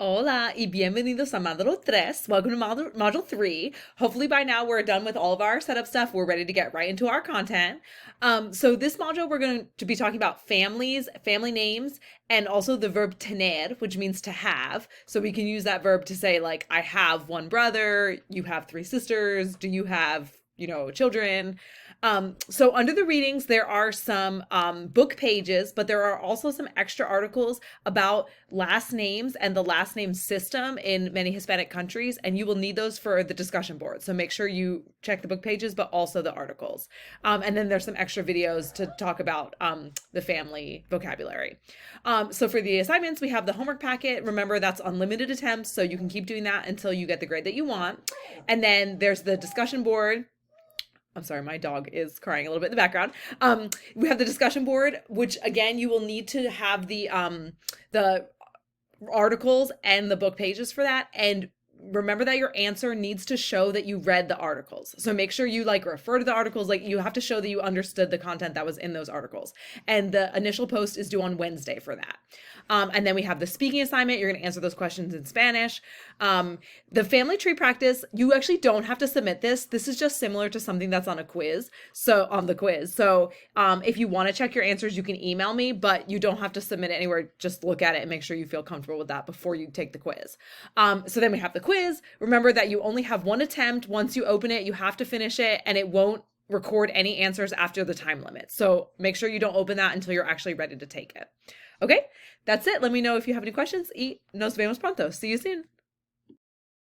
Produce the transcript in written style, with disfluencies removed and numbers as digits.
Hola y bienvenidos a Módulo 3. Welcome to Module 3. Hopefully by now we're done with all of our setup stuff. We're ready to get right into our content. So this module we're going to be talking about families, family names, and also the verb tener, which means to have. So we can use that verb to say like, I have one brother, you have three sisters, do you have, children? So under the readings, there are some book pages, but there are also some extra articles about last names and the last name system in many Hispanic countries, and you will need those for the discussion board. So make sure you check the book pages, but also the articles. And then there's some extra videos to talk about the family vocabulary. So for the assignments, we have the homework packet. Remember, that's unlimited attempts, so you can keep doing that until you get the grade that you want. And then there's the discussion board. I'm sorry, my dog is crying a little bit in the background. We have the discussion board, which again, you will need to have the articles and the book pages for that. And remember that your answer needs to show that you read the articles. So make sure you refer to the articles. You have to show that you understood the content that was in those articles. And the initial post is due on Wednesday for that. And then we have the speaking assignment. You're going to answer those questions in Spanish. The family tree practice, you actually don't have to submit this. This is just similar to something that's on a quiz. So on the quiz. So if you want to check your answers, you can email me, but you don't have to submit it anywhere. Just look at it and make sure you feel comfortable with that before you take the quiz. So then we have the quiz. Remember that you only have one attempt. Once you open it, you have to finish it, and it won't record any answers after the time limit. So make sure you don't open that until you're actually ready to take it. Okay, that's it. Let me know if you have any questions. Y nos vemos pronto. See you soon.